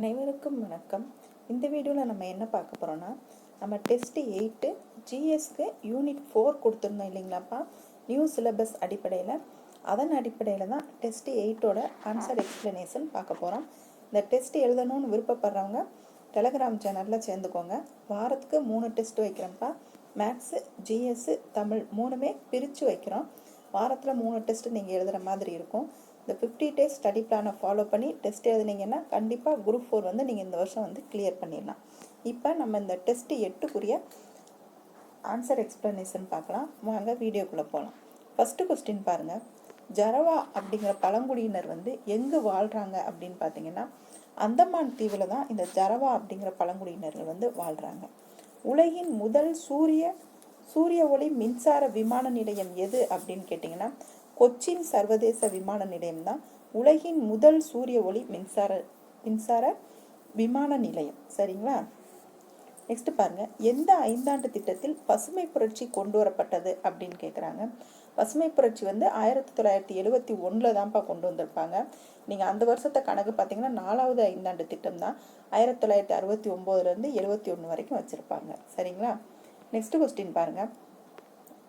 அனைவருக்கும் வணக்கம். இந்த வீடியோவில் நம்ம என்ன பார்க்க போகிறோன்னா, நம்ம டெஸ்ட் 8 ஜிஎஸ்க்கு யூனிட் 4 கொடுத்துருந்தோம் இல்லைங்களாப்பா, நியூ சிலபஸ் அடிப்படையில். அதன் அடிப்படையில் தான் டெஸ்ட் 8ஓட ஆன்சர் எக்ஸ்ப்ளனேஷன் பார்க்க போகிறோம். இந்த டெஸ்ட் எழுதணும்னு விருப்பப்படுறவங்க டெலகிராம் சேனலில் சேர்ந்துக்கோங்க. வாரத்துக்கு 3 டெஸ்ட் வைக்கிறோம்ப்பா. மேக்ஸு, ஜிஎஸ்ஸு, தமிழ் 3மே பிரித்து வைக்கிறோம். வாரத்தில் 3 டெஸ்ட்டு நீங்கள் எழுதுகிற மாதிரி இருக்கும். இந்த 50 டேஸ் ஸ்டடி பிளானை ஃபாலோ பண்ணி டெஸ்ட் எழுதுனீங்கன்னா கண்டிப்பாக குரூப் 4 வந்து நீங்கள் இந்த வருஷம் வந்து கிளியர் பண்ணிடலாம். இப்போ நம்ம இந்த டெஸ்ட் 8க்குரிய ஆன்சர் எக்ஸ்ப்ளனேஷன் பார்க்கலாம். வாங்க வீடியோக்குள்ளே போகலாம். ஃபஸ்ட்டு கொஸ்டின் பாருங்கள். ஜரவா அப்படிங்கிற பழங்குடியினர் வந்து எங்கே வாழ்கிறாங்க அப்படின்னு பார்த்தீங்கன்னா, அந்தமான் தீவில் தான் இந்த ஜரவா அப்படிங்கிற பழங்குடியினர்கள் வந்து வாழ்கிறாங்க. உலகின் முதல் சூரிய ஒளி மின்சார விமான நிலையம் எது அப்படின்னு கேட்டிங்கன்னா, கொச்சின் சர்வதேச விமான நிலையம் தான் உலகின் முதல் சூரிய ஒளி மின்சார விமான நிலையம். சரிங்களா? நெக்ஸ்ட் பாருங்க, எந்த 5ஆண்டு திட்டத்தில் பசுமை புரட்சி கொண்டு வரப்பட்டது அப்படின்னு கேட்குறாங்க. பசுமை புரட்சி வந்து 1971 தான்ப்பா கொண்டு வந்திருப்பாங்க. நீங்கள் அந்த வருஷத்தை கணக்கு பார்த்தீங்கன்னா 4வது 5ஆண்டு திட்டம் தான் 1969 71 வரைக்கும் வச்சுருப்பாங்க. சரிங்களா? நெக்ஸ்ட் கொஸ்டின் பாருங்க.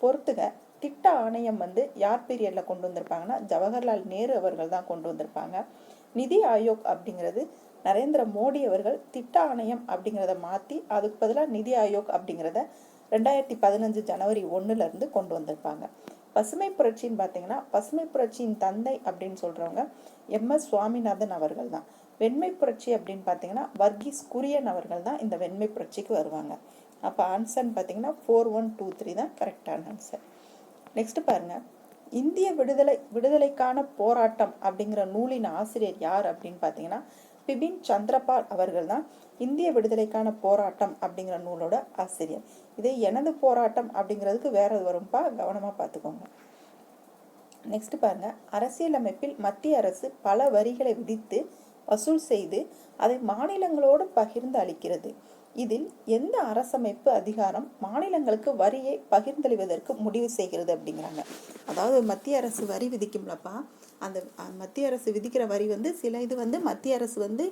பொறுத்துக, திட்ட ஆணையம் வந்து யார் பீரியடில் கொண்டு வந்திருப்பாங்கன்னா, ஜவஹர்லால் நேரு அவர்கள் தான் கொண்டு வந்திருப்பாங்க. நிதி ஆயோக் அப்படிங்கிறது நரேந்திர மோடி அவர்கள் திட்ட ஆணையம் அப்படிங்கிறத மாற்றி அதுக்கு பதிலாக நிதி ஆயோக் அப்படிங்கிறத 2015 ஜனவரி 1 கொண்டு வந்திருப்பாங்க. பசுமை புரட்சின்னு பார்த்தீங்கன்னா, பசுமை புரட்சியின் தந்தை அப்படின்னு சொல்கிறவங்க MS சுவாமிநாதன் அவர்கள் தான். வெண்மை புரட்சி அப்படின்னு பார்த்தீங்கன்னா வர்கீஸ் குரியன் அவர்கள் தான் இந்த வெண்மை புரட்சிக்கு வருவாங்க. அப்போ ஆன்சர்ன்னு பார்த்தீங்கன்னா 4123 தான் கரெக்டான ஆன்சர். நெக்ஸ்ட் பாருங்க, இந்திய விடுதலைக்கான போராட்டம் அப்படிங்கிற நூலின் ஆசிரியர் யார் அப்படின்னு பார்த்தீங்கன்னா, பிபின் சந்திரபால் அவர்கள் தான் இந்திய விடுதலைக்கான போராட்டம் அப்படிங்கிற நூலோட ஆசிரியர். இதே எனது போராட்டம் அப்படிங்கிறதுக்கு வேற வரும்பா, கவனமாக பார்த்துக்கோங்க. நெக்ஸ்ட் பாருங்க, அரசியலமைப்பில் மத்திய அரசு பல வரிகளை விதித்து வசூல் செய்து அதை மாநிலங்களோடு பகிர்ந்து அளிக்கிறது. இதில் எந்த அரசமைப்பு அதிகாரம் மாநிலங்களுக்கு வரியை பகிர்ந்தளிவதற்கு முடிவு செய்கிறது அப்படிங்கிறாங்க. அதாவது மத்திய அரசு வரி விதிக்கும்லப்பா, அந்த மத்திய அரசு விதிக்கிற வரி வந்து சில இது வந்து மத்திய அரசு வந்து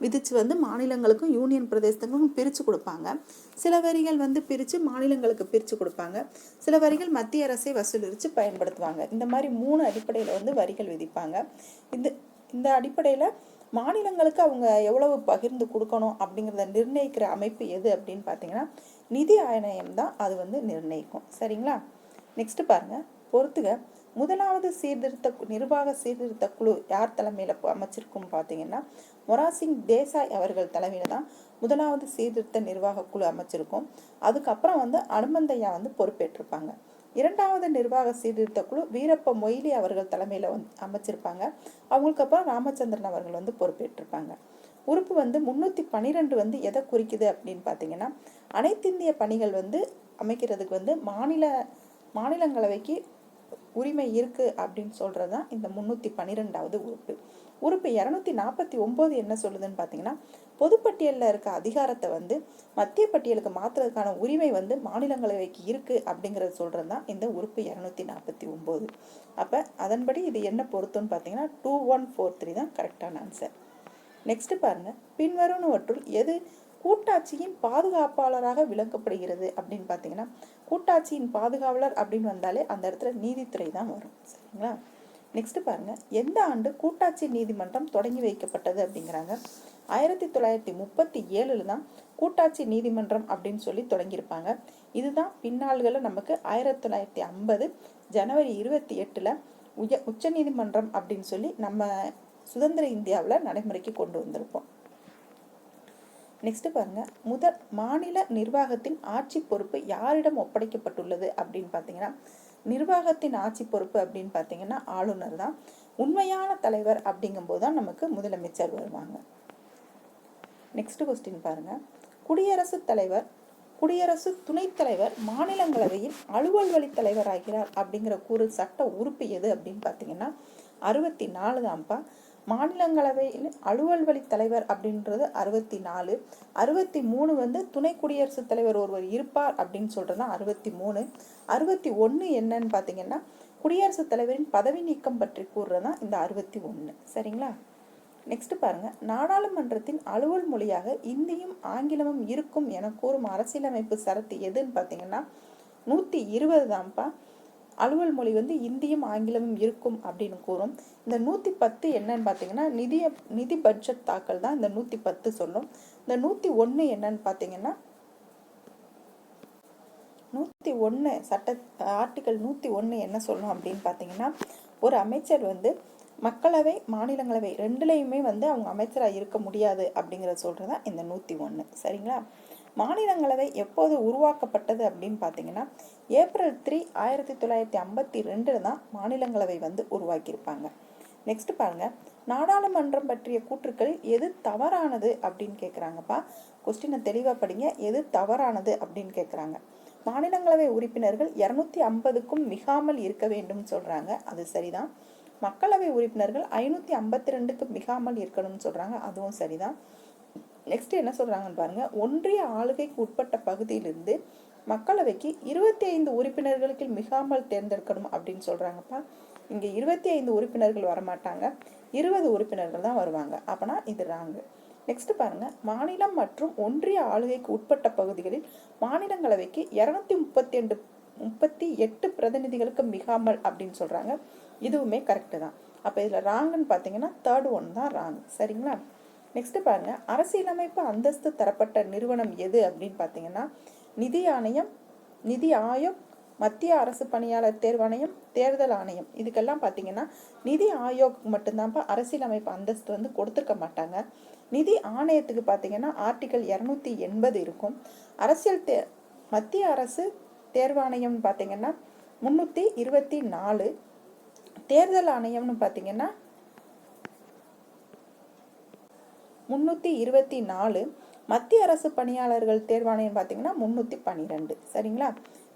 விதித்து வந்து மாநிலங்களுக்கும் யூனியன் பிரதேசத்துக்கும் பிரித்து கொடுப்பாங்க. சில வரிகள் வந்து பிரித்து மாநிலங்களுக்கு பிரித்து கொடுப்பாங்க. சில வரிகள் மத்திய அரசை வசூலித்து பயன்படுத்துவாங்க. இந்த மாதிரி 3 அடிப்படையில் வந்து வரிகள் விதிப்பாங்க. இந்த அடிப்படையில் மாநிலங்களுக்கு அவங்க எவ்வளவு பகிர்ந்து கொடுக்கணும் அப்படிங்கிறத நிர்ணயிக்கிற அமைப்பு எது அப்படின்னு பார்த்தீங்கன்னா, நிதி ஆணையம் தான் அது வந்து நிர்ணயிக்கும். சரிங்களா? நெக்ஸ்ட் பாருங்க, பொறுத்துக, முதலாவது நிர்வாக சீர்திருத்த குழு யார் தலைமையில் அமைச்சிருக்கும் பார்த்தீங்கன்னா, மொராசிங் தேசாய் அவர்கள் தலைமையில் தான் முதலாவது சீர்திருத்த நிர்வாக குழு அமைச்சிருக்கும். அதுக்கப்புறம் வந்து அனுமந்தையா வந்து பொறுப்பேற்றிருப்பாங்க. 2வது நிர்வாக சீர்திருத்த குழு வீரப்ப மொய்லி அவர்கள் தலைமையில் அமைச்சிருப்பாங்க. அவங்களுக்கு அப்புறம் ராமச்சந்திரன் அவர்கள் வந்து பொறுப்பேற்றிருப்பாங்க. உறுப்பு வந்து 312 வந்து எதை குறிக்குது அப்படின்னு பார்த்தீங்கன்னா, அனைத்திந்திய பணிகள் வந்து அமைக்கிறதுக்கு வந்து மாநிலங்களவைக்கு உரிமை இருக்கு அப்படின்னு சொல்றது தான் இந்த 312வது உறுப்பு. உறுப்பு 249 என்ன சொல்லுதுன்னு பார்த்தீங்கன்னா, பொதுப்பட்டியலில் இருக்க அதிகாரத்தை வந்து மத்திய பட்டியலுக்கு மாற்றுறதுக்கான உரிமை வந்து மாநிலங்களவைக்கு இருக்கு அப்படிங்கிறது சொல்றது தான் இந்த உறுப்பு 249. அப்போ அதன்படி இது என்ன பொருத்தம்னு பார்த்தீங்கன்னா 2143 தான் கரெக்டான ஆன்சர். நெக்ஸ்ட் பாருங்க, பின்வருவனவற்றுள் எது கூட்டாட்சியின் பாதுகாப்பாளராக விளக்கப்படுகிறது அப்படின்னு பார்த்தீங்கன்னா, கூட்டாட்சியின் பாதுகாவலர் அப்படின்னு வந்தாலே அந்த இடத்துல நீதித்துறை தான் வரும். சரிங்களா? நெக்ஸ்ட் பாருங்க, எந்த ஆண்டு கூட்டாட்சி நீதிமன்றம் தொடங்கி வைக்கப்பட்டது அப்படிங்கிறாங்க. 1937 தான் கூட்டாட்சி நீதிமன்றம் அப்படின்னு சொல்லி தொடங்கியிருப்பாங்க. இதுதான் பின்னாள்களில் நமக்கு 1950 ஜனவரி 28 உச்ச நீதிமன்றம் அப்படின்னு சொல்லி நம்ம சுதந்திர இந்தியாவில் நடைமுறைக்கு கொண்டு வந்திருப்போம். நெக்ஸ்ட் பாருங்க, முதல் மாநில நிர்வாகத்தின் ஆட்சி பொறுப்பு யாரிடம் ஒப்படைக்கப்பட்டுள்ளது அப்படின்னு பார்த்தீங்கன்னா, நிர்வாகத்தின் ஆட்சி பொறுப்பு அப்படின்னு பார்த்தீங்கன்னா ஆளுநர் தான். உண்மையான தலைவர் அப்படிங்கும்போது தான் நமக்கு முதலமைச்சர் வருவாங்க. நெக்ஸ்ட் கொஸ்டின் பாருங்க, குடியரசு துணைத் தலைவர் மாநிலங்களவையில் அலுவல் வழி தலைவர் ஆகிறார் அப்படிங்கிற கூறு சட்ட உறுப்பு எது அப்படின்னு பார்த்தீங்கன்னா 64 தான்ப்பா. மாநிலங்களவையில் அலுவல் வழி தலைவர் அப்படின்றது 64. 63 வந்து துணை குடியரசுத் தலைவர் ஒருவர் இருப்பார் அப்படின்னு சொல்றது 63. 61 என்னன்னு பார்த்தீங்கன்னா குடியரசுத் தலைவரின் பதவி நீக்கம் பற்றி கூறுறதுதான் இந்த 61. சரிங்களா? நெக்ஸ்ட் பாருங்க, நாடாளுமன்றத்தின் அலுவல் மொழியாக இந்தியும் ஆங்கிலமும் இருக்கும் என கூறும் அரசியலமைப்பு சரத்து எதுன்னு பார்த்தீங்கன்னா 120 தான்ப்பா. அலுவல் மொழி வந்து இந்தியும் ஆங்கிலமும் இருக்கும் அப்படின்னு கூறும். இந்த 110 என்னன்னு பார்த்தீங்கன்னா நிதி பட்ஜெட் தாக்கல் தான் இந்த 110 சொல்லும். இந்த 101 என்னன்னு பார்த்தீங்கன்னா 101 சட்ட ஆர்டிகல் 101 என்ன சொல்லும் அப்படின்னு பார்த்தீங்கன்னா, ஒரு அமைச்சர் வந்து மக்களவை மாநிலங்களவை ரெண்டுலையுமே வந்து அவங்க அமைச்சராக இருக்க முடியாது அப்படிங்கிறத சொல்றதா இந்த 101. சரிங்களா? மாநிலங்களவை எப்போது உருவாக்கப்பட்டது அப்படின்னு பார்த்தீங்கன்னா ஏப்ரல் 3, 1952 தான் மாநிலங்களவை வந்து உருவாக்கியிருப்பாங்க. நெக்ஸ்ட் பாருங்க, நாடாளுமன்றம் பற்றிய கூற்றுக்களில் எது தவறானது அப்படின்னு கேட்குறாங்கப்பா. கொஸ்டினை தெளிவாக படிங்க. எது தவறானது அப்படின்னு கேட்குறாங்க. மாநிலங்களவை உறுப்பினர்கள் 250க்கும் மிகாமல் இருக்க வேண்டும் சொல்றாங்க, அது சரிதான். மக்களவை உறுப்பினர்கள் 552க்கு மிகாமல் இருக்கணும்னு சொல்றாங்க, அதுவும் சரிதான். நெக்ஸ்ட் என்ன சொல்றாங்கன்னு பாருங்க, ஒன்றிய ஆளுகைக்கு உட்பட்ட பகுதியிலிருந்து மக்களவைக்கு 25 உறுப்பினர்களுக்கு மிகாமல் தேர்ந்தெடுக்கணும் அப்படின்னு சொல்றாங்கப்பா. இங்க 25 உறுப்பினர்கள் வரமாட்டாங்க, 20 உறுப்பினர்கள் தான் வருவாங்க. அப்பனா இது ராங்கு. நெக்ஸ்ட் பாருங்க, மாநிலம் மற்றும் ஒன்றிய ஆளுகைக்கு உட்பட்ட பகுதிகளில் மாநிலங்களவைக்கு 238 பிரதிநிதிகளுக்கு மிகாமல் அப்படின்னு சொல்றாங்க, இதுவுமே கரெக்டு தான். அப்போ இதில் ராங்குன்னு பார்த்தீங்கன்னா தேர்ட் ஒன் தான் ராங். சரிங்களா? நெக்ஸ்ட் பாருங்க, அரசியலமைப்பு அந்தஸ்து தரப்பட்ட நிறுவனம் எது அப்படின்னு பார்த்தீங்கன்னா நிதி ஆணையம், நிதி ஆயோக், மத்திய அரசு பணியாளர் தேர்வாணையம், தேர்தல் ஆணையம். இதுக்கெல்லாம் பார்த்தீங்கன்னா நிதி ஆயோக் மட்டும்தான்ப்பா அரசியலமைப்பு அந்தஸ்து வந்து கொடுத்துருக்க மாட்டாங்க. நிதி ஆணையத்துக்கு பார்த்தீங்கன்னா ஆர்டிகல் 280 இருக்கும். மத்திய அரசு தேர்வாணையம்னு பார்த்தீங்கன்னா 324. தேர்தல் ஆணையம்னு பார்த்தீங்கன்னா 324. மத்திய அரசு பணியாளர்கள் தேர்வாணையம் பார்த்தீங்கன்னா 312. சரிங்களா?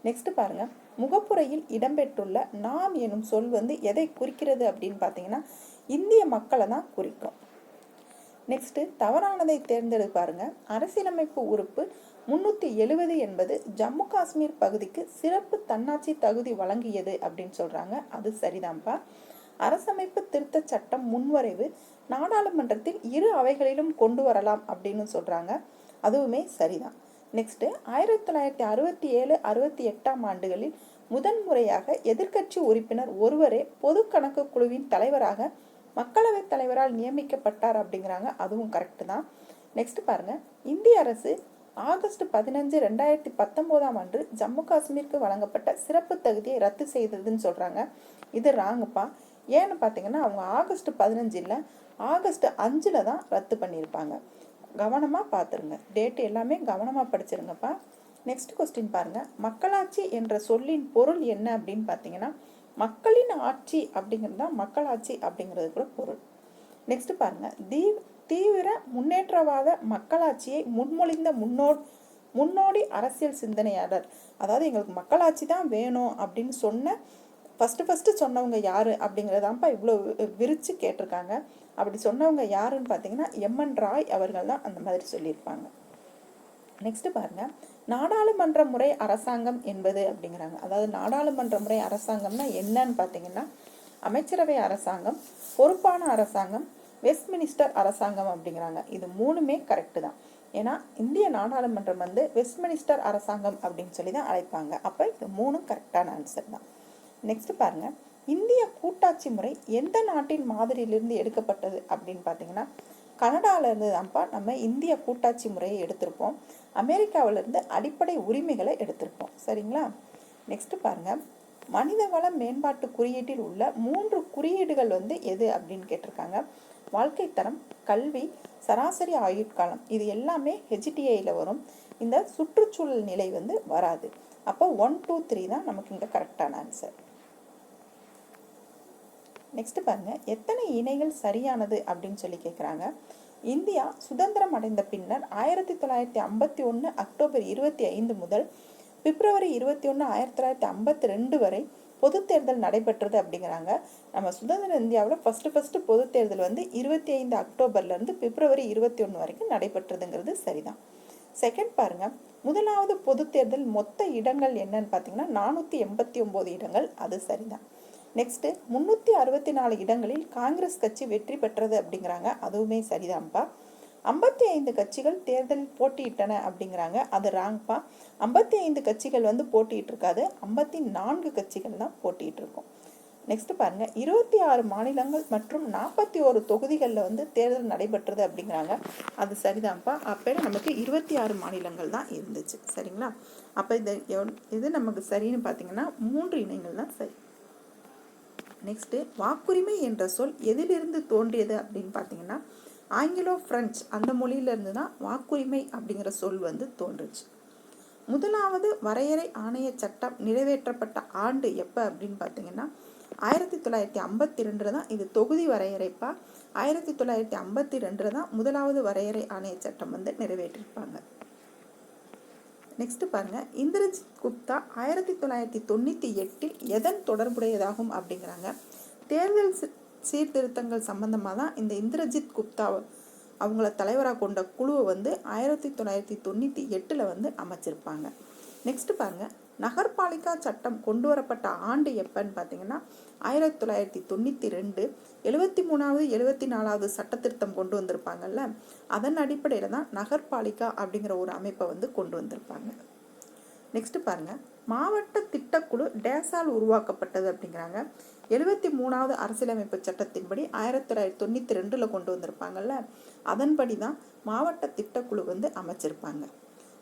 நெக்ஸ்ட் பாருங்க, முகப்புரையில் இடம்பெற்றுள்ள நாம் எனும் சொல் வந்து எதை குறிக்கிறது அப்படின்னு பார்த்தீங்கன்னா இந்திய மக்களை தான் குறிக்கும். நெக்ஸ்ட் தவறானதை தேர்ந்தெடு பாருங்க. அரசியலமைப்பு உறுப்பு 370 என்பது ஜம்மு காஷ்மீர் பகுதிக்கு சிறப்பு தன்னாட்சி தகுதி வழங்கியது அப்படின்னு சொல்றாங்க, அது சரிதான்ப்பா. அரசமைப்பு திருத்த சட்டம் முன்வரைவு நாடாளுமன்றத்தில் இரு அவைகளிலும் கொண்டு வரலாம் அப்படின்னு சொல்றாங்க, அதுவுமே சரிதான். நெக்ஸ்ட் 1967, 68 ஆண்டுகளில் முதன்முறையாக எதிர்கட்சி உறுப்பினர் ஒருவரே பொது கணக்கு குழுவின் தலைவராக மக்களவை தலைவரால் நியமிக்கப்பட்டார் அப்படிங்கிறாங்க, அதுவும் கரெக்ட் தான். நெக்ஸ்ட் பாருங்க, இந்திய அரசு ஆகஸ்ட் 15, 2019 அன்று ஜம்மு காஷ்மீருக்கு வழங்கப்பட்ட சிறப்பு தகுதியை ரத்து செய்ததுன்னு சொல்றாங்க, இது ராங்குப்பா. ஏன்னு பார்த்தீங்கன்னா அவங்க ஆகஸ்ட் 15 இல்லை, ஆகஸ்ட் 5 தான் ரத்து பண்ணியிருப்பாங்க. கவனமாக பார்த்துருங்க, டேட் எல்லாமே கவனமாக படிச்சிருங்கப்பா. நெக்ஸ்ட் கொஸ்டின் பாருங்க, மக்களாட்சி என்ற சொல்லின் பொருள் என்ன அப்படின்னு பார்த்தீங்கன்னா மக்களின் ஆட்சி அப்படிங்கிறது தான் மக்களாட்சி அப்படிங்கிறது கூட பொருள். நெக்ஸ்ட் பாருங்க, தீவிர முன்னேற்றவாத மக்களாட்சியை முன்மொழிந்த முன்னோடி அரசியல் சிந்தனையாளர். அதாவது எங்களுக்கு மக்களாட்சி தான் வேணும் அப்படின்னு சொன்ன ஃபஸ்ட்டு சொன்னவங்க யாரு அப்படிங்கிறதான்ப்பா இவ்வளோ விரிச்சு கேட்டிருக்காங்க. அப்படி சொன்னவங்க யாருன்னு பார்த்தீங்கன்னா எம்என் ராய் அவர்கள் தான் அந்த மாதிரி சொல்லியிருப்பாங்க. நெக்ஸ்ட் பாருங்க, நாடாளுமன்ற முறை அரசாங்கம் என்பது அப்படிங்கிறாங்க. அதாவது நாடாளுமன்ற முறை அரசாங்கம்னா என்னன்னு பார்த்தீங்கன்னா அமைச்சரவை அரசாங்கம், பொறுப்பான அரசாங்கம், வெஸ்ட்மினிஸ்டர் அரசாங்கம் அப்படிங்கிறாங்க. இது மூணுமே கரெக்டு தான். ஏன்னா இந்திய நாடாளுமன்றம் வந்து வெஸ்ட்மினிஸ்டர் அரசாங்கம் அப்படின்னு சொல்லி தான் அழைப்பாங்க. அப்போ இது மூணும் கரெக்டான ஆன்சர் தான். நெக்ஸ்ட் பாருங்க, இந்திய கூட்டாட்சி முறை எந்த நாட்டின் மாதிரியிலிருந்து எடுக்கப்பட்டது அப்படின்னு பார்த்தீங்கன்னா கனடாவிலிருந்து தான்ப்பா நம்ம இந்திய கூட்டாட்சி முறையை எடுத்திருப்போம். அமெரிக்காவிலிருந்து அடிப்படை உரிமைகளை எடுத்திருப்போம். சரிங்களா? நெக்ஸ்ட் பாருங்க, மனிதவள மேம்பாட்டு குறியீட்டில் உள்ள 3 குறியீடுகள் வந்து எது அப்படின்னு கேட்டிருக்காங்க. வாழ்க்கை தரம், கல்வி, சராசரி ஆயுட்காலம், இது எல்லாமே HTIல வரும். இந்த சுற்றுச்சூழல் நிலை வந்து வராது. அப்போ 1, 2, 3 தான் நமக்கு இங்க கரெக்டான ஆன்சர். நெக்ஸ்ட் பாருங்க, எத்தனை இணைகள் சரியானது அப்படின்னு சொல்லி கேட்குறாங்க. இந்தியா சுதந்திரம் அடைந்த பின்னர் 1951 அக்டோபர் 25 முதல் பிப்ரவரி 21, 1952 வரை பொது தேர்தல் நடைபெற்றது அப்படிங்கிறாங்க. நம்ம சுதந்திர இந்தியாவில் ஃபர்ஸ்ட் பொது தேர்தல் வந்து 25 அக்டோபர்லேருந்து பிப்ரவரி 21 வரைக்கும் நடைபெற்றதுங்கிறது சரிதான். செகண்ட் பாருங்க, முதலாவது பொது தேர்தல் மொத்த இடங்கள் என்னன்னு பார்த்தீங்கன்னா 489 இடங்கள், அது சரிதான். நெக்ஸ்ட்டு 364 இடங்களில் காங்கிரஸ் கட்சி வெற்றி பெற்றது அப்படிங்கிறாங்க. அதுவுமே சரிதான்ப்பா. 55 கட்சிகள் தேர்தலில் போட்டியிட்டன அப்படிங்கிறாங்க. அது ராங்ப்பா. 55 கட்சிகள் வந்து போட்டிட்டு இருக்காது, 54 கட்சிகள் தான் போட்டிட்டு இருக்கும். நெக்ஸ்ட் பாருங்க, 26 மாநிலங்கள் மற்றும் 41 தொகுதிகளில் வந்து தேர்தல் நடைபெற்றது அப்படிங்கிறாங்க. அது சரிதான்ப்பா. அப்போ நமக்கு 26 மாநிலங்கள் தான் இருந்துச்சு. சரிங்களா? அப்போ இது நமக்கு சரின்னு பார்த்தீங்கன்னா 3 இணைகள் தான் சரி. நெக்ஸ்ட், வாக்குரிமை என்ற சொல் எதிலிருந்து தோன்றியது அப்படின்னு பார்த்தீங்கன்னா ஆங்கிலோ பிரெஞ்சு அந்த மொழியிலிருந்து தான் வாக்குரிமை அப்படிங்கிற சொல் வந்து தோன்றுச்சு. முதலாவது வரையறை ஆணைய சட்டம் நிறைவேற்றப்பட்ட ஆண்டு எப்போ அப்படின்னு பார்த்தீங்கன்னா 1952 தான். இது தொகுதி வரையறைப்பா. 1952 தான் முதலாவது வரையறை ஆணைய சட்டம் வந்து நிறைவேற்றிருப்பாங்க. நெக்ஸ்ட் பாருங்க, இந்திரஜித் குப்தா 1998 எதன் தொடர்புடையதாகும் அப்படிங்கிறாங்க. தேர்தல் சீர்திருத்தங்கள் சம்பந்தமாக தான் இந்த இந்திரஜித் குப்தா அவங்கள தலைவராக கொண்ட குழுவை வந்து 1998 வந்து அமைச்சிருப்பாங்க. நெக்ஸ்ட் பாருங்க, நகர்பாலிகா சட்டம் கொண்டு வரப்பட்ட ஆண்டு எப்பன்னு பார்த்தீங்கன்னா 1992. 73வது 74வது சட்ட திருத்தம் கொண்டு வந்திருப்பாங்கல்ல, அதன் அடிப்படையில் தான் நகர்பாலிகா அப்படிங்கிற ஒரு அமைப்பை வந்து கொண்டு வந்திருப்பாங்க. நெக்ஸ்ட் பாருங்க, மாவட்ட திட்டக்குழு டேஸால் உருவாக்கப்பட்டது அப்படிங்கிறாங்க. 73வது அரசியலமைப்பு சட்டத்தின்படி 1992 கொண்டு வந்திருப்பாங்கல்ல, அதன்படி தான் மாவட்ட திட்டக்குழு வந்து அமைச்சிருப்பாங்க.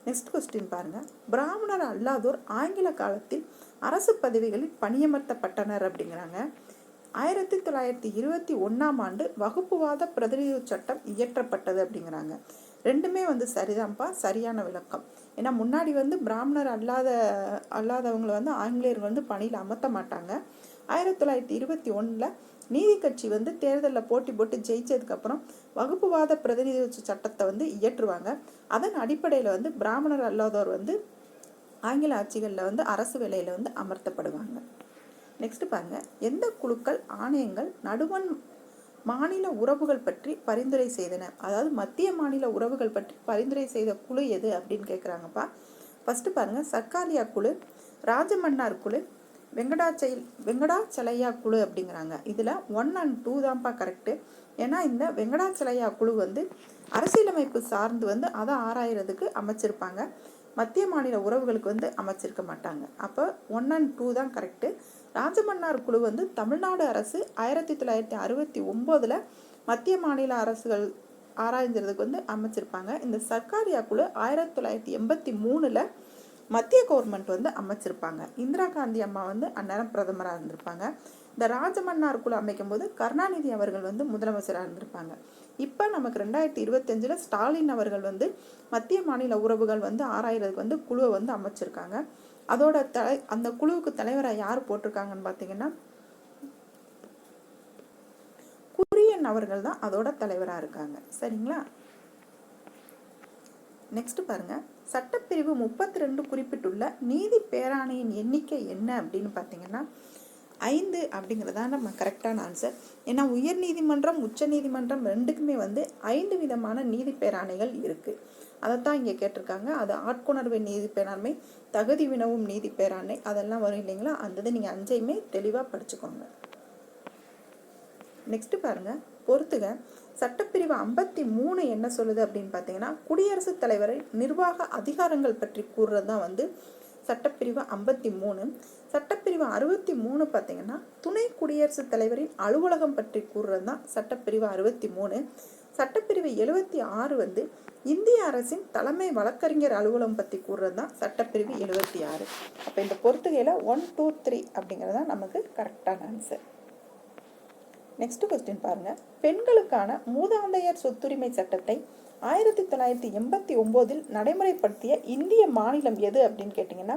நெக்ஸ்ட் கொஸ்டின் பாருங்க, பிராமணர் அல்லாதோர் ஆங்கில காலத்தில் அரசு பதவிகளில் பணியமர்த்தப்பட்டனர் அப்படிங்கிறாங்க. 1921ஆம் ஆண்டு வகுப்புவாத பிரதிநிதி சட்டம் இயற்றப்பட்டது அப்படிங்கிறாங்க. ரெண்டுமே வந்து சரிதான்ப்பா, சரியான விளக்கம். ஏன்னா முன்னாடி வந்து பிராமணர் அல்லாதவங்களை வந்து ஆங்கிலேயர்கள் வந்து பணியில் அமர்த்த மாட்டாங்க. 1921 நீதி கட்சி வந்து தேர்தலில் போட்டி போட்டு ஜெயிச்சதுக்கப்புறம் வகுப்புவாத பிரதிநிதி சட்டத்தை வந்து இயற்றுவாங்க. அதன் அடிப்படையில் வந்து பிராமணர் அல்லாதோர் வந்து ஆங்கில ஆட்சிகளில் வந்து அரசு வேலையில் வந்து அமர்த்தப்படுவாங்க. நெக்ஸ்ட் பாருங்க, எந்த குழுக்கள் ஆணையங்கள் நடுவண் மாநில உறவுகள் பற்றி பரிந்துரை செய்தன? அதாவது மத்திய மாநில உறவுகள் பற்றி பரிந்துரை செய்த குழு எது அப்படின்னு கேட்குறாங்கப்பா. ஃபர்ஸ்ட் பாருங்க, சர்க்காரியா குழு, ராஜமன்னார் குழு, வெங்கடாச்சலையா குழு அப்படிங்கிறாங்க. இதில் 1 and 2 தான்ப்பா கரெக்டு. ஏன்னா இந்த வெங்கடாச்சலையா குழு வந்து அரசியலமைப்பு சார்ந்து வந்து அதை ஆராயறதுக்கு அமைச்சிருப்பாங்க, மத்திய மாநில உறவுகளுக்கு வந்து அமைச்சிருக்க மாட்டாங்க. அப்போ 1 and 2 தான் கரெக்டு. ராஜமன்னார் குழு வந்து தமிழ்நாடு அரசு 1969 மத்திய மாநில அரசுகள் ஆராய்ஞ்சதுக்கு வந்து அமைச்சிருப்பாங்க. இந்த சர்க்காரியா குழு 1983 மத்திய கவர்மெண்ட் வந்து அமைச்சிருப்பாங்க. இந்திரா காந்தி அம்மா வந்து அந்நேரம் பிரதமராக இருந்திருப்பாங்க. இந்த ராஜமன்னார் குழு அமைக்கும் போது கருணாநிதி அவர்கள் வந்து முதலமைச்சராக இருந்திருப்பாங்க. இப்போ நமக்கு 2025 ஸ்டாலின் அவர்கள் வந்து மத்திய மாநில உறவுகள் வந்து ஆராயறதுக்கு வந்து குழுவை வந்து அமைச்சிருக்காங்க. அதோட அந்த குழுவுக்கு தலைவராக யார் போட்டிருக்காங்கன்னு பார்த்தீங்கன்னா குரியன் அவர்கள் தான் அதோட தலைவராக இருக்காங்க. சரிங்களா? நெக்ஸ்ட் பாருங்க, சட்டப்பிரிவு 32 குறிப்பிட்டுள்ள நீதி பேராணையின் எண்ணிக்கை என்ன அப்படின்னு பார்த்தீங்கன்னா 5 அப்படிங்கிறதா நம்ம கரெக்டான ஆன்சர். ஏன்னா உயர் நீதிமன்றம் உச்ச நீதிமன்றம் ரெண்டுக்குமே வந்து 5 விதமான நீதி பேராணைகள் இருக்கு. அதைத்தான் இங்கே கேட்டிருக்காங்க. அது ஆட்கொணர்வு நீதி பேராண்மை, தகுதி வினவும் நீதி பேராணை, அதெல்லாம் வரும் இல்லைங்களா? அந்த நீங்கள் 5ஐயுமே தெளிவாக படிச்சுக்கோங்க. நெக்ஸ்ட் பாருங்க, பொறுத்துக, சட்டப்பிரிவு 53 என்ன சொல்லுது அப்படின்னு பார்த்தீங்கன்னா குடியரசுத் தலைவரின் நிர்வாக அதிகாரங்கள் பற்றி கூறுறது தான் வந்து சட்டப்பிரிவு 53. சட்டப்பிரிவு 63 பார்த்தீங்கன்னா துணை குடியரசுத் தலைவரின் அலுவலகம் பற்றி கூறுறது தான் சட்டப்பிரிவு 63. சட்டப்பிரிவு 76 வந்து இந்திய அரசின் தலைமை வழக்கறிஞர் அலுவலகம் பற்றி கூறுறது தான் சட்டப்பிரிவு 76. அப்போ இந்த பொறுத்துகையில் 1, 2, 3 அப்படிங்கிறது தான் நமக்கு கரெக்டான ஆன்சர். நெக்ஸ்ட் கொஸ்டின் பாருங்க, பெண்களுக்கான மூதாந்தையர் சொத்துரிமை சட்டத்தை 1989 நடைமுறைப்படுத்திய இந்திய மாநிலம் எது அப்படின்னு கேட்டிங்கன்னா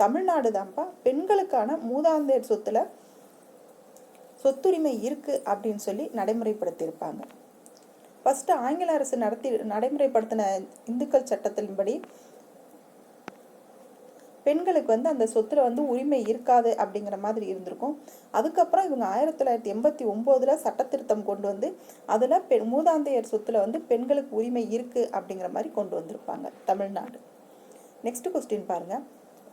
தமிழ்நாடு தான்ப்பா. பெண்களுக்கான மூதாந்தையர் சொத்துரிமை இருக்கு அப்படின்னு சொல்லி நடைமுறைப்படுத்தியிருப்பாங்க. ஃபர்ஸ்ட் ஆங்கில அரசு நடைமுறைப்படுத்தின இந்துக்கள் சட்டத்தின்படி பெண்களுக்கு வந்து அந்த சொத்துல வந்து உரிமை இருக்காது அப்படிங்கிற மாதிரி இருந்திருக்கும். அதுக்கப்புறம் இவங்க 1989 சட்ட திருத்தம் கொண்டு வந்து அதில் மூதாந்தையர் சொத்துல வந்து பெண்களுக்கு உரிமை இருக்கு அப்படிங்கிற மாதிரி கொண்டு வந்திருப்பாங்க தமிழ்நாடு. நெக்ஸ்ட் கொஸ்டின் பாருங்க,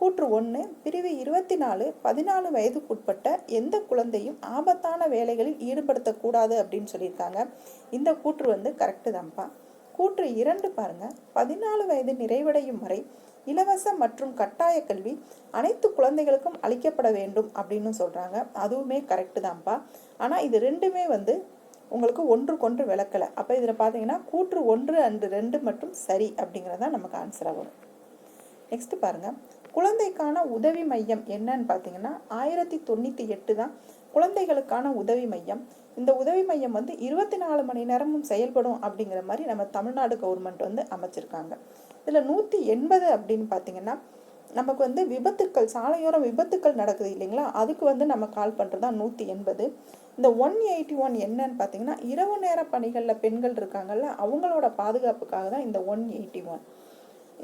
கூற்று 1 பிரிவு 24 14 வயதுக்குட்பட்ட எந்த குழந்தையும் ஆபத்தான வேலைகளில் ஈடுபடுத்தக்கூடாது அப்படின்னு சொல்லியிருக்காங்க. இந்த கூற்று வந்து கரெக்டு தான்ப்பா. கூற்று 2 பாருங்க, 14 வயது நிறைவடையும் வரை இலவச மற்றும் கட்டாய கல்வி அனைத்து குழந்தைகளுக்கும் அளிக்கப்பட வேண்டும் அப்படின்னு சொல்றாங்க. அதுவுமே கரெக்டு தான்ப்பா. ஆனா இது ரெண்டுமே வந்து உங்களுக்கு ஒன்றுக்கொன்று விளக்கலை. அப்போ இதில் பார்த்தீங்கன்னா கூற்று 1 and 2 மட்டும் சரி அப்படிங்கிறதா நமக்கு ஆன்சராக வரும். நெக்ஸ்ட் பாருங்க, குழந்தைக்கான உதவி மையம் என்னன்னு பார்த்தீங்கன்னா 1098 தான் குழந்தைகளுக்கான உதவி மையம். இந்த உதவி மையம் வந்து 24 மணி நேரமும் செயல்படும் அப்படிங்கிற மாதிரி நம்ம தமிழ்நாடு கவர்மெண்ட் வந்து அமைச்சிருக்காங்க. இதில் 180 அப்படின்னு பார்த்தீங்கன்னா நமக்கு வந்து விபத்துக்கள், சாலையோர விபத்துக்கள் நடக்குது இல்லைங்களா, அதுக்கு வந்து நம்ம கால் பண்ணுறது தான் 180. இந்த 181 என்னன்னு பார்த்தீங்கன்னா இரவு நேர பணிகளில் பெண்கள் இருக்காங்கல்ல, அவங்களோட பாதுகாப்புக்காக தான் இந்த 181.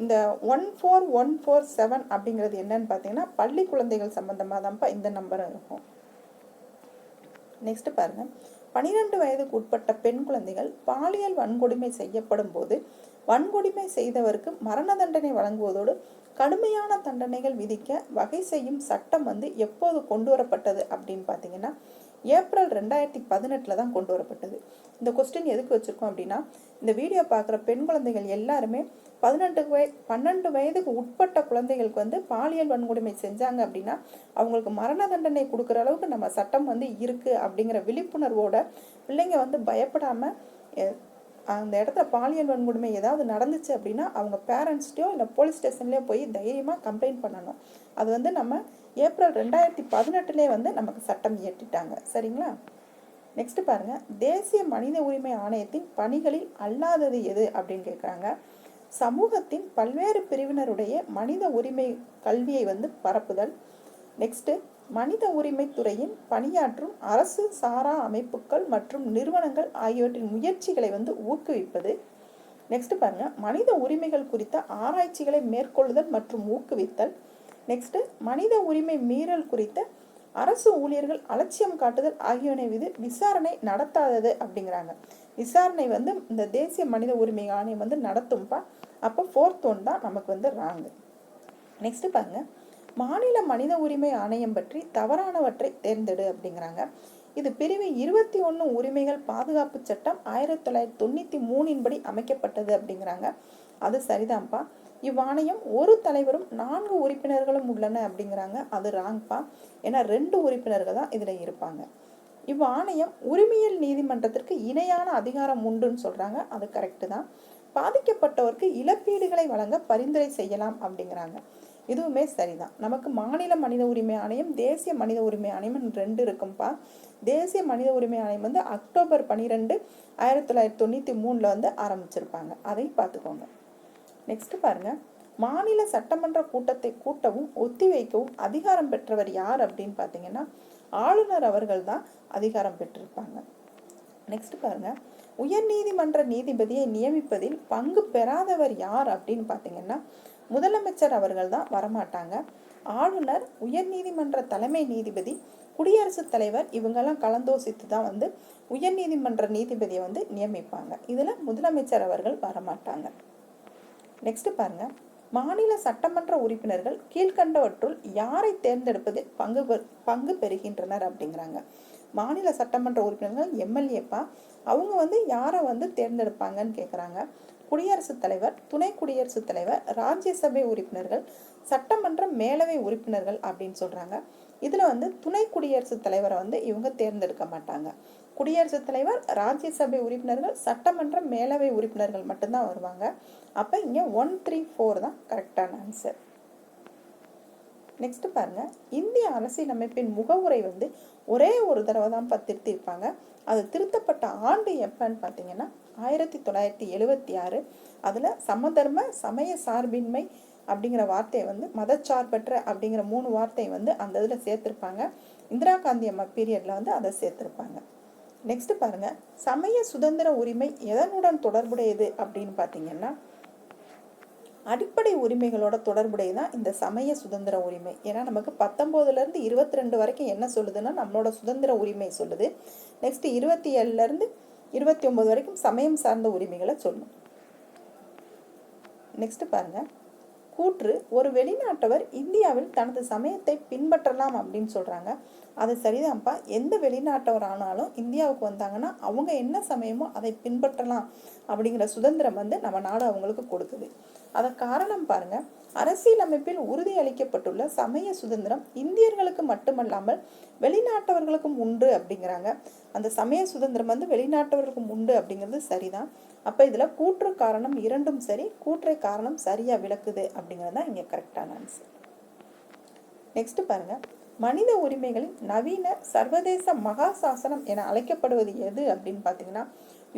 இந்த 14147 அப்படிங்கிறது என்னன்னு பார்த்தீங்கன்னா பள்ளி குழந்தைகள் சம்பந்தமாக தான்ப்பா இந்த நம்பர் இருக்கும். நெக்ஸ்ட் பாருங்க, 12 வயதுக்கு உட்பட்ட பெண் குழந்தைகள் பாலியல் வன்கொடுமை செய்யப்படும் போது வன்கொடுமை செய்தவருக்கு மரண தண்டனை வழங்குவதோடு கடுமையான தண்டனைகள் விதிக்க வகை செய்யும் சட்டம் வந்து எப்போது கொண்டு வரப்பட்டது அப்படின்னு பார்த்தீங்கன்னா ஏப்ரல் 2018 தான் கொண்டு வரப்பட்டது. இந்த கொஸ்டின் எதுக்கு வச்சிருக்கோம் அப்படின்னா, இந்த வீடியோ பார்க்குற பெண் குழந்தைகள் எல்லாருமே 12 வயதுக்கு உட்பட்ட குழந்தைகளுக்கு வந்து பாலியல் வன்கொடுமை செஞ்சாங்க அப்படின்னா அவங்களுக்கு மரண தண்டனை கொடுக்குற அளவுக்கு நம்ம சட்டம் வந்து இருக்கு அப்படிங்கிற விழிப்புணர்வோட பிள்ளைங்க வந்து பயப்படாம அந்த இடத்துல பாலியல் வன்கொடுமை ஏதாவது நடந்துச்சு அப்படின்னா அவங்க பேரண்ட்ஸ்டையோ இல்லை போலீஸ் ஸ்டேஷன்லேயோ போய் தைரியமாக கம்ப்ளைண்ட் பண்ணணும். அது வந்து நம்ம ஏப்ரல் 2018 வந்து நமக்கு சட்டம் இயற்றிட்டாங்க. சரிங்களா? நெக்ஸ்ட் பாருங்க, தேசிய மனித உரிமை ஆணையத்தின் பணிகளில் அல்லாதது எது அப்படின்னு கேட்குறாங்க. சமூகத்தின் பல்வேறு பிரிவினருடைய மனித உரிமை கல்வியை வந்து பரப்புதல். நெக்ஸ்ட், மனித உரிமை துறையின் பணியாற்றும் அரசு சாரா அமைப்புகள் மற்றும் நிறுவனங்கள் ஆகியவற்றின் முயற்சிகளை வந்து ஊக்குவிப்பது. நெக்ஸ்ட் பாருங்க, மனித உரிமைகள் குறித்த ஆராய்ச்சிகளை மேற்கொள்ளுதல் மற்றும் ஊக்குவித்தல். நெக்ஸ்ட், மனித உரிமை மீறல் குறித்த அரசு ஊழியர்கள் அலட்சியம் காட்டுதல் ஆகியவனை மீது விசாரணை நடத்தாதது அப்படிங்கிறாங்க. விசாரணை வந்து இந்த தேசிய மனித உரிமை ஆணையம் வந்து நடத்தும்பா. அப்போ 4th ஒன் தான் நமக்கு வந்து ராங்கு. நெக்ஸ்ட் பாருங்க, மாநில மனித உரிமை ஆணையம் பற்றி தவறானவற்றை தேர்ந்தெடு அப்படிங்கிறாங்க. இது பிரிவு 21 உரிமைகள் பாதுகாப்பு சட்டம் 1993 படி அமைக்கப்பட்டது அப்படிங்கிறாங்க. அது சரிதான்ப்பா. இவ்வாணையம் ஒரு தலைவரும் 4 உறுப்பினர்களும் உள்ளன அப்படிங்கிறாங்க. அது ராங்ப்பா. ஏன்னா 2 உறுப்பினர்கள் தான் இதுல இருப்பாங்க. இவ்வாணையம் உரிமையியல் நீதிமன்றத்திற்கு இணையான அதிகாரம் உண்டுன்னு சொல்றாங்க. அது கரெக்டு தான். பாதிக்கப்பட்டவருக்கு இழப்பீடுகளை வழங்க பரிந்துரை செய்யலாம் அப்படிங்கிறாங்க. இதுவுமே சரிதான். நமக்கு மாநில மனித உரிமை ஆணையம், தேசிய மனித உரிமை ஆணையம் 2 இருக்கும்பா. தேசிய மனித உரிமை ஆணையம் வந்து அக்டோபர் 12 1993 வந்து ஆரம்பிச்சிருப்பாங்க. அதையும் பார்த்துக்கோங்க. நெக்ஸ்ட் பாருங்க, மாநில சட்டமன்ற கூட்டத்தை கூட்டவும் ஒத்திவைக்கவும் அதிகாரம் பெற்றவர் யார் அப்படின்னு பார்த்தீங்கன்னா ஆளுநர் அவர்கள் தான் அதிகாரம் பெற்றிருப்பாங்க. நெக்ஸ்ட் பாருங்க, உயர்நீதிமன்ற நீதிபதியை நியமிப்பதில் பங்கு பெறாதவர் யார் அப்படின்னு பார்த்தீங்கன்னா முதலமைச்சர் அவர்கள் தான் வரமாட்டாங்க. ஆளுநர், உயர்நீதிமன்ற தலைமை நீதிபதி, குடியரசுத் தலைவர் இவங்கெல்லாம் கலந்தோசித்து தான் வந்து உயர்நீதிமன்ற நீதிபதியை வந்து நியமிப்பாங்க. இதுல முதலமைச்சர் அவர்கள் வரமாட்டாங்க. நெக்ஸ்ட் பாருங்க, மாநில சட்டமன்ற உறுப்பினர்கள் கீழ்கண்டவற்றுள் யாரை தேர்ந்தெடுப்பதில் பங்கு பெறுகின்றனர் அப்படிங்கிறாங்க. மாநில சட்டமன்ற உறுப்பினர்கள் எம்எல்ஏப்பா. அவங்க வந்து யாரை வந்து தேர்ந்தெடுப்பாங்கன்னு கேட்குறாங்க. குடியரசுத் தலைவர், துணை குடியரசுத் தலைவர், ராஜ்யசபை உறுப்பினர்கள், சட்டமன்ற மேலவை உறுப்பினர்கள் அப்படின்னு சொல்றாங்க. இதுல வந்து துணை குடியரசுத் தலைவரை வந்து இவங்க தேர்ந்தெடுக்க மாட்டாங்க. குடியரசுத் தலைவர், ராஜ்யசபை உறுப்பினர்கள், சட்டமன்ற மேலவை உறுப்பினர்கள் மட்டும்தான் வருவாங்க. அப்ப இங்க 134 தான் கரெக்டான ஆன்சர். நெக்ஸ்ட் பாருங்க, இந்திய அரசியலமைப்பின் முகவுரை வந்து ஒரே ஒரு தடவை தான் திருத்திருப்பாங்க. அது திருத்தப்பட்ட ஆண்டு எப்பன்னு பார்த்தீங்கன்னா 1976. அதுல சமதர்ம சமய சார்பின்மை அப்படிங்கிற வார்த்தையை வந்து மதச்சார்பற்ற அப்படிங்கிற 3 வார்த்தையை வந்து அந்த இதுல சேர்த்திருப்பாங்க. இந்திரா காந்தி அம்மா பீரியட்ல வந்து அதை சேர்த்திருப்பாங்க. நெக்ஸ்ட் பாருங்க, சமய சுதந்திர உரிமை எதனுடன் தொடர்புடையது அப்படின்னு பார்த்தீங்கன்னா அடிப்படை உரிமைகளோட தொடர்புடையதான் இந்த சமய சுதந்திர உரிமை. ஏன்னா நமக்கு 19ல இருந்து 22 வரைக்கும் என்ன சொல்லுதுன்னா நம்மளோட சுதந்திர உரிமை சொல்லுது. நெக்ஸ்ட் 27ல இருந்து 29 வரைக்கும் சமயம் சார்ந்த உரிமைகளை சொல்லும். நெக்ஸ்ட் பாருங்க, கூற்று ஒரு வெளிநாட்டவர் இந்தியாவில் தனது சமயத்தை பின்பற்றலாம் அப்படின்னு சொல்றாங்க. அது சரிதான்ப்பா. எந்த வெளிநாட்டவர் ஆனாலும் இந்தியாவுக்கு வந்தாங்கன்னா அவங்க என்ன சமயமோ அதை பின்பற்றலாம் அப்படிங்கிற சுதந்திரம் வந்து நம்ம நாடு அவங்களுக்கு கொடுக்குது. அத காரணம் பாருங்க, அரசியலமைப்பில் உறுதி அளிக்கப்பட்டுள்ள சமய சுதந்திரம் இந்தியர்களுக்கு மட்டுமல்லாமல் வெளிநாட்டவர்களுக்கும் உண்டு அப்படிங்கிறாங்க. அந்த சமய சுதந்திரம் வந்து வெளிநாட்டவர்களுக்கும் உண்டு அப்படிங்கிறது சரிதான். அப்ப இதுல கூற்று காரணம் இரண்டும் சரி, கூற்றை காரணம் சரியா விளக்குது அப்படிங்கிறது தான் இங்க கரெக்டான ஆன்சர். நெக்ஸ்ட் பாருங்க, மனித உரிமைகளின் நவீன சர்வதேச மகா சாசனம் என அழைக்கப்படுவது எது அப்படின்னு பாத்தீங்கன்னா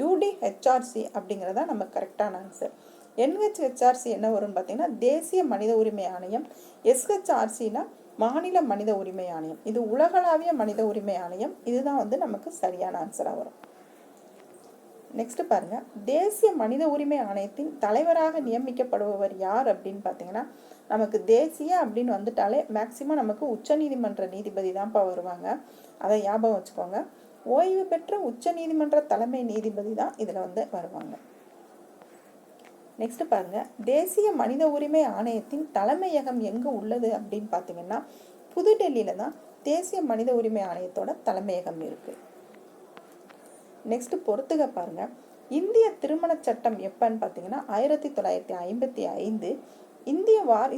UDHRC அப்படிங்கிறதா நம்ம கரெக்டான ஆன்சர். NHRC என்ன வரும்னு பார்த்தீங்கன்னா தேசிய மனித உரிமை ஆணையம். SHRCனா மாநில மனித உரிமை ஆணையம். இது உலகளாவிய மனித உரிமை ஆணையம். இதுதான் வந்து நமக்கு சரியான ஆன்சரா வரும். நெக்ஸ்ட் பாருங்க, தேசிய மனித உரிமை ஆணையத்தின் தலைவராக நியமிக்கப்படுபவர் யார் அப்படின்னு பார்த்தீங்கன்னா நமக்கு தேசிய அப்படின்னு வந்துட்டாலே மேக்சிமம் நமக்கு உச்ச நீதிமன்ற நீதிபதி தான்ப்பா வருவாங்க. அதை ஞாபகம் வச்சுக்கோங்க. ஓய்வு பெற்ற உச்ச நீதிமன்ற தலைமை நீதிபதி தான் இதுல வந்து வருவாங்க. நெக்ஸ்ட் பாருங்க, தேசிய மனித உரிமை ஆணையத்தின் தலைமையகம் எங்கு உள்ளது அப்படின்னு பார்த்தீங்கன்னா புதுடெல்லியில தான் தேசிய மனித உரிமை ஆணையத்தோட தலைமையகம் இருக்கு. நெக்ஸ்ட் பொறுத்துக பாருங்க, இந்திய திருமண சட்டம் எப்பன்னு பார்த்தீங்கன்னா 1955.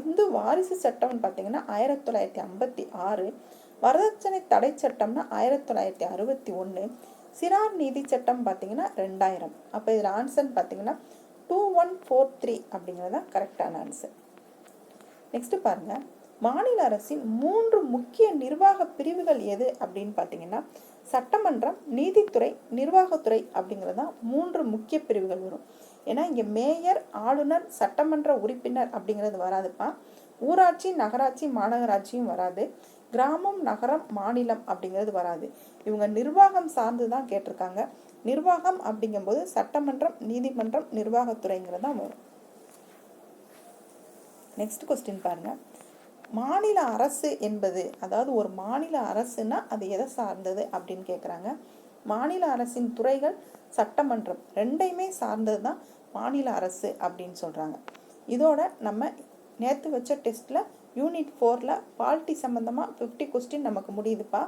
இந்து வாரிசு சட்டம்னு பார்த்தீங்கன்னா 1956. வரதட்சணை தடை சட்டம்னா 1961. சிறார் நீதி சட்டம் பார்த்தீங்கன்னா 2000. அப்போ இதில் ஆன்சர் பார்த்தீங்கன்னா 2143 அப்படிங்கிறது தான் கரெக்டான ஆன்சர். நெக்ஸ்ட் பாருங்க, மாநில அரசின் 3 முக்கிய நிர்வாக பிரிவுகள் எது அப்படின்னு பார்த்தீங்கன்னா சட்டமன்றம், நீதித்துறை, நிர்வாகத்துறை அப்படிங்கிறது தான் 3 முக்கிய பிரிவுகள் வரும். ஏன்னா இங்க மேயர், ஆளுநர், சட்டமன்ற உறுப்பினர் அப்படிங்கிறது வராதுப்பா. ஊராட்சி, நகராட்சி, மாநகராட்சியும் வராது. கிராமம், நகரம், மாநிலம் அப்படிங்கிறது வராது. இவங்க நிர்வாகம் சார்ந்துதான் கேட்டிருக்காங்க. நிர்வாகம் அப்படிங்கும்போது சட்டமன்றம், நீதிமன்றம், நிர்வாகத்துறைங்கிறது தான் வரும். நெக்ஸ்ட் கொஸ்டின் பாருங்க, மாநில அரசு என்பது, அதாவது ஒரு மாநில அரசுன்னா அது எதை சார்ந்தது அப்படின்னு கேட்குறாங்க. மாநில அரசின் துறைகள் சட்டமன்றம் ரெண்டையுமே சார்ந்தது தான் மாநில அரசு அப்படின்னு சொல்றாங்க. இதோட நம்ம நேற்று வச்ச டெஸ்ட்ல யூனிட் 4ல பாலிட்டி சம்பந்தமா 50 கொஸ்டின் நமக்கு முடியுதுப்பா.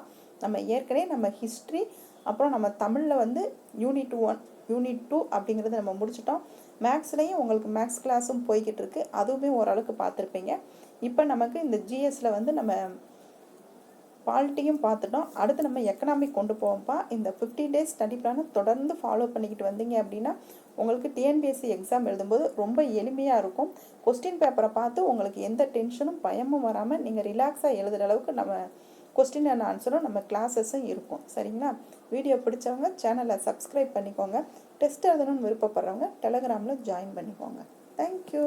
நம்ம ஏற்கனவே நம்ம ஹிஸ்ட்ரி, அப்புறம் நம்ம தமிழ்ல வந்து யூனிட் 1, யூனிட் 2 அப்படிங்கிறத நம்ம முடிச்சிட்டோம். மேக்ஸ்லையும் உங்களுக்கு மேக்ஸ் கிளாஸும் போய்கிட்டு இருக்கு, அதுவுமே ஓரளவுக்கு பார்த்துருப்பீங்க. இப்போ நமக்கு இந்த ஜிஎஸ்ல வந்து நம்ம பாலிட்டியும் பார்த்துட்டோம். அடுத்து நம்ம எக்கனாமிக் கொண்டு போவோம்ப்பா. இந்த 50 டேஸ் ஸ்டடி பிளானை தொடர்ந்து ஃபாலோ பண்ணிக்கிட்டு வந்தீங்க அப்படின்னா உங்களுக்கு டிஎன்பிஎஸ்சி எக்ஸாம் எழுதும்போது ரொம்ப எளிமையாக இருக்கும். கொஸ்டின் பேப்பரை பார்த்து உங்களுக்கு எந்த டென்ஷனும் பயமும் வராமல் நீங்கள் ரிலாக்ஸாக எழுதுகிற அளவுக்கு நம்ம கொஸ்டின் அண்ட் ஆன்சரும் நம்ம கிளாஸஸும் இருக்கும். சரிங்களா? வீடியோ பிடிச்சவங்க சேனலை சப்ஸ்கிரைப் பண்ணிக்கோங்க. டெஸ்ட் எழுதணும்னு விருப்பப்படுறவங்க டெலகிராமில் ஜாயின் பண்ணிக்கோங்க. தேங்க்யூ.